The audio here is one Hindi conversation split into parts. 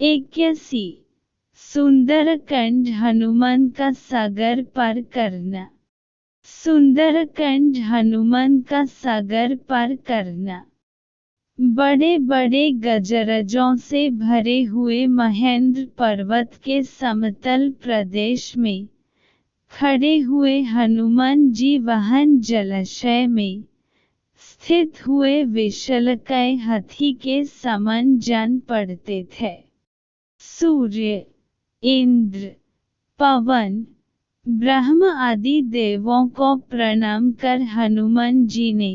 81 सुंदरकांड हनुमान का सागर पार करना। सुंदरकांड हनुमान का सागर पार करना। बड़े बड़े गजराजों से भरे हुए महेंद्र पर्वत के समतल प्रदेश में खड़े हुए हनुमान जी वहां जलाशय में स्थित हुए विशालकाय हाथी के समान जान पड़ते थे। सूर्य, इंद्र, पवन, ब्रह्म आदि देवों को प्रणाम कर हनुमान जी ने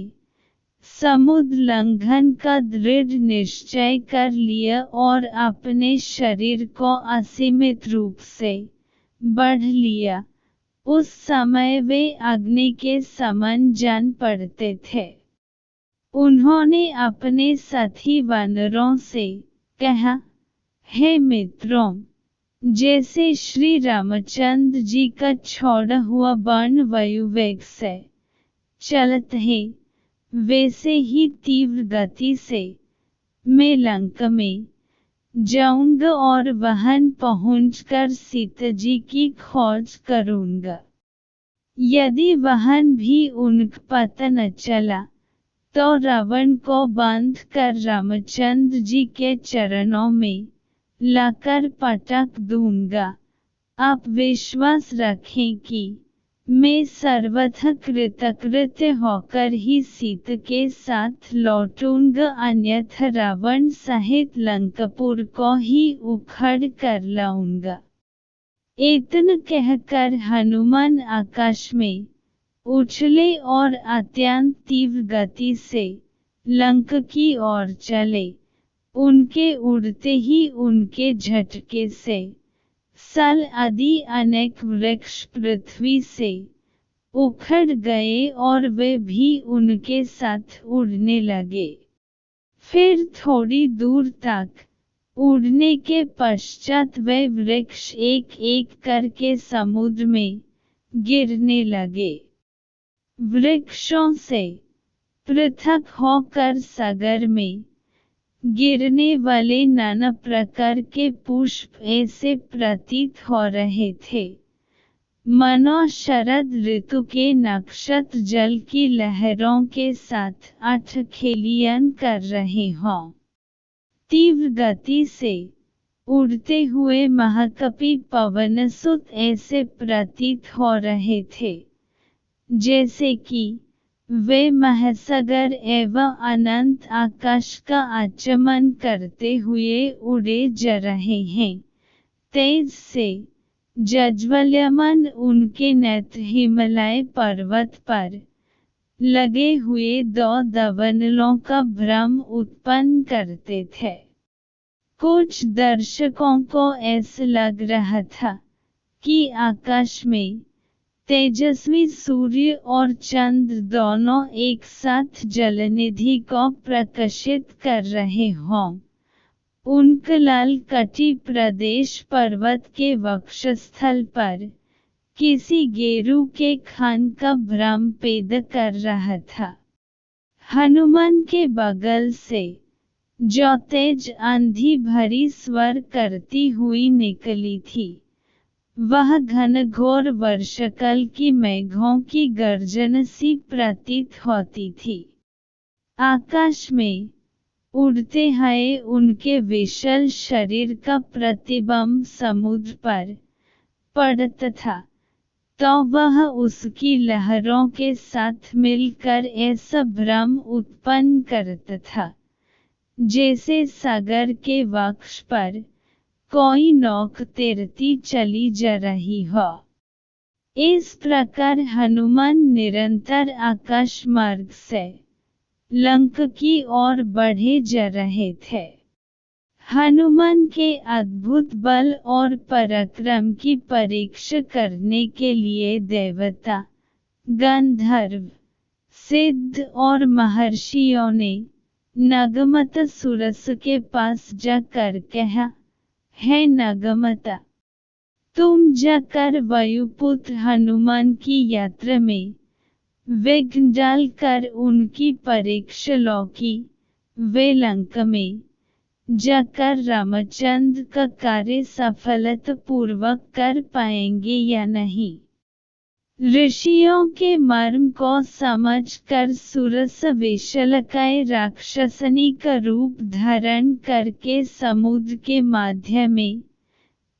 समुद्र लंघन का दृढ़ निश्चय कर लिया और अपने शरीर को असीमित रूप से बढ़ लिया। उस समय वे अग्नि के समान जान पड़ते थे। उन्होंने अपने साथी वानरों से कहा, हे मित्रों, जैसे श्री रामचंद्र जी का छोड़ा हुआ बाण वायुवेग से चलत है, वैसे ही तीव्र गति से मैं लंका में जाऊंगा और वहां पहुंचकर सीता जी की खोज करूंगा। यदि वहां भी उनका पता न चला तो रावण को बांधकर रामचंद्र जी के चरणों में लाकर पटक दूंगा। आप विश्वास रखें कि मैं सर्वथा कृतकृत्य होकर ही सीता के साथ लौटूंगा, अन्यथा रावण सहित लंकापुर को ही उखड़ कर लाऊंगा। इतना कहकर हनुमान आकाश में उछले और अत्यंत तीव्र गति से लंका की ओर चले। उनके उड़ते ही उनके झटके से साल आदि अनेक वृक्ष पृथ्वी से उखड़ गए और वे भी उनके साथ उड़ने लगे। फिर थोड़ी दूर तक उड़ने के पश्चात वे वृक्ष एक एक करके समुद्र में गिरने लगे। वृक्षों से पृथक होकर सागर में गिरने वाले नाना प्रकार के पुष्प ऐसे प्रतीत हो रहे थे मानो शरद ऋतु के नक्षत्र जल की लहरों के साथ अठखेलियां कर रहे हों। तीव्र गति से उड़ते हुए महाकपि पवनसुत ऐसे प्रतीत हो रहे थे जैसे कि वे महासागर एवं अनंत आकाश का आचमन करते हुए उड़े जा रहे हैं। तेज से जज्वल्यमान उनके नेत्र हिमालय पर्वत पर लगे हुए दो दवनलों का भ्रम उत्पन्न करते थे। कुछ दर्शकों को ऐसा लग रहा था कि आकाश में तेजस्वी सूर्य और चंद्र दोनों एक साथ जलनिधि को प्रकाशित कर रहे हों। उनका लाल कटी प्रदेश पर्वत के वक्षस्थल पर किसी गेरू के खान का भ्रम पैदा कर रहा था। हनुमान के बगल से जो तेज आंधी भरी स्वर करती हुई निकली थी, वह घनघोर वर्षाकाल की मेघों की गर्जन सी प्रतीत होती थी। आकाश में उड़ते हुए उनके विशाल शरीर का प्रतिबिंब समुद्र पर पड़ता था तो वह उसकी लहरों के साथ मिलकर ऐसा भ्रम उत्पन्न करता था जैसे सागर के वक्ष पर कोई नौका तैरती चली जा रही हो। इस प्रकार हनुमान निरंतर आकाश मार्ग से लंका की ओर बढ़े जा रहे थे। हनुमान के अद्भुत बल और पराक्रम की परीक्षा करने के लिए देवता, गंधर्व, सिद्ध और महर्षियों ने नगमता सुरस के पास जाकर कहा, हे नगमता, तुम जाकर वायुपुत्र हनुमान की यात्रा में विघ्न डालकर उनकी परीक्षा लो कि वे लंका में जाकर रामचंद्र का कार्य सफलतापूर्वक कर पाएंगे या नहीं। ऋषियों के मर्म को समझकर सुरस विशालकाय राक्षसनी का रूप धारण करके समुद्र के माध्य में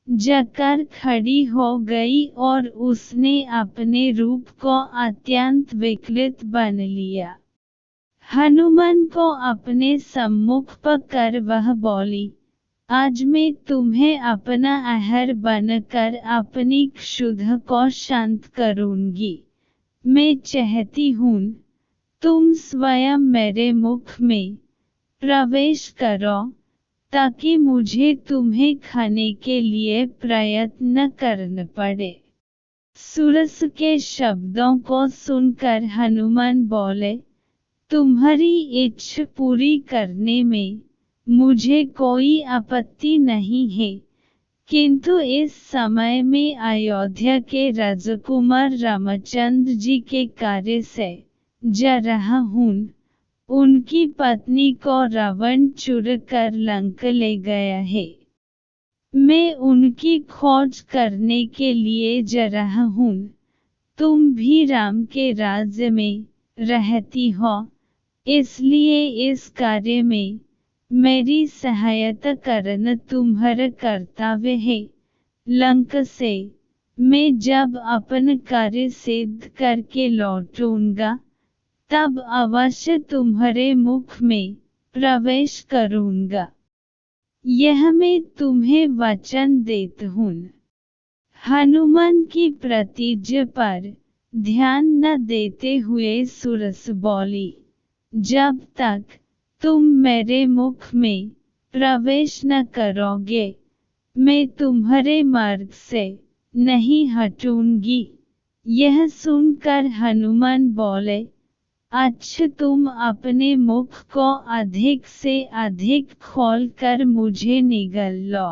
जाकर खड़ी हो गई और उसने अपने रूप को अत्यंत विकृत बन लिया। हनुमान को अपने सम्मुख पकड़ वह बोली, आज मैं तुम्हें अपना आहर बनकर अपनी क्षुधा को शांत करूंगी। मैं चाहती हूँ तुम स्वयं मेरे मुख में प्रवेश करो, ताकि मुझे तुम्हें खाने के लिए प्रयत्न करना पड़े। सुरस के शब्दों को सुनकर हनुमान बोले, तुम्हारी इच्छा पूरी करने में मुझे कोई आपत्ति नहीं है, किंतु इस समय में अयोध्या के राजकुमार रामचंद्र जी के कार्य से जा रहा हूँ। उनकी पत्नी को रावण चुरा कर लंका ले गया है। मैं उनकी खोज करने के लिए जा रहा हूँ। तुम भी राम के राज्य में रहती हो, इसलिए इस कार्य में मेरी सहायता करना तुम्हारा कर्तव्य है। लंका से मैं जब अपना कार्य सिद्ध करके लौटूंगा, तब अवश्य तुम्हारे मुख में प्रवेश करूंगा। यह मैं तुम्हें वचन देता हूँ। हनुमान की प्रतिज्ञा पर ध्यान न देते हुए सुरस बोली, जब तक तुम मेरे मुख में प्रवेश न करोगे, मैं तुम्हारे मार्ग से नहीं हटूंगी। यह सुनकर हनुमान बोले, अच्छा तुम अपने मुख को अधिक से अधिक खोलकर मुझे निगल लो।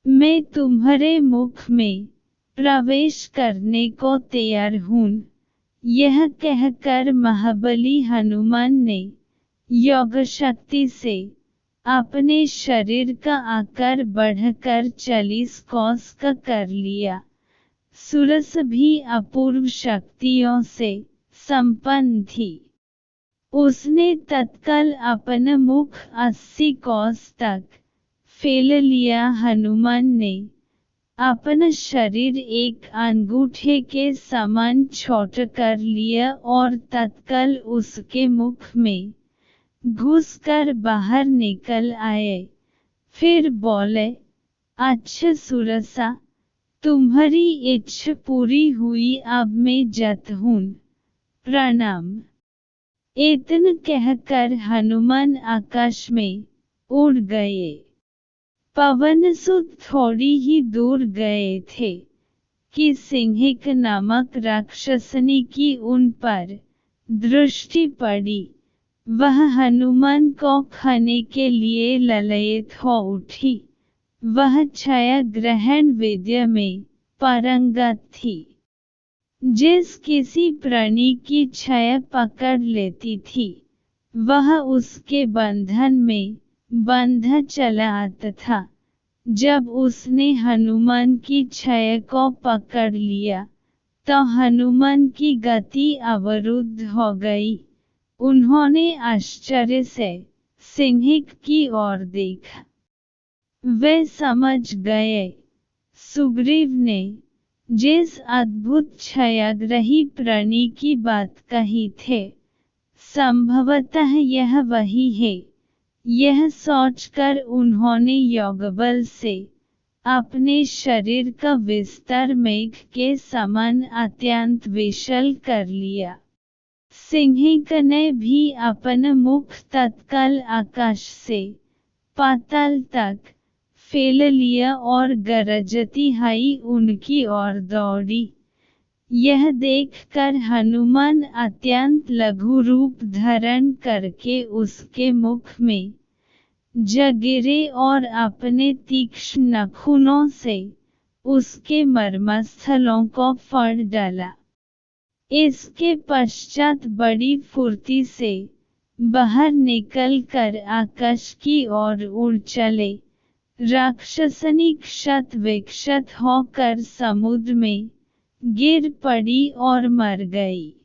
मैं तुम्हारे मुख में प्रवेश करने को तैयार हूँ। यह कहकर महाबली हनुमान ने योग शक्ति से अपने शरीर का आकार बढ़ाकर 40 कोस का कर लिया। सुरस भी अपूर्व शक्तियों से संपन्न थी। उसने तत्काल अपना मुख 80 कोस तक फैला लिया। हनुमान ने अपना शरीर एक अंगूठे के समान छोटा कर लिया और तत्काल उसके मुख में घुसकर बाहर निकल आए। फिर बोले, अच्छा सुरसा, तुम्हारी इच्छा पूरी हुई, अब मैं जाता हूँ। प्रणाम। इतना कहकर हनुमान आकाश में उड़ गए। पवनसुत थोड़ी ही दूर गए थे कि सिंहिक नामक राक्षसनी की उन पर दृष्टि पड़ी। वह हनुमान को खाने के लिए ललायत हो उठी। वह छाया ग्रहण विद्या में पारंगत थी। जिस किसी प्राणी की छाया पकड़ लेती थी, वह उसके बंधन में बंधा चला आता था। जब उसने हनुमान की छाया को पकड़ लिया, तो हनुमान की गति अवरुद्ध हो गई। उन्होंने आश्चर्य से सिंहिक की ओर देखा। वे समझ गए, सुग्रीव ने जिस अद्भुत छायाग्रही प्राणी की बात कही थे, संभवतः यह वही है। यह सोचकर उन्होंने योगबल से अपने शरीर का विस्तार मेघ के समान अत्यंत विशाल कर लिया। सिंहिक ने भी अपना मुख तत्काल आकाश से पाताल तक फैला लिया और गरजती हुई उनकी ओर दौड़ी। यह देखकर हनुमान अत्यंत लघु रूप धारण करके उसके मुख में जा गिरे और अपने तीक्ष्ण नाखूनों से उसके मर्मस्थलों को फाड़ डाला। इसके पश्चात बड़ी फुर्ती से बाहर निकलकर आकाश की ओर उड़ चले। राक्षसनी क्षत विक्षत होकर समुद्र में गिर पड़ी और मर गई।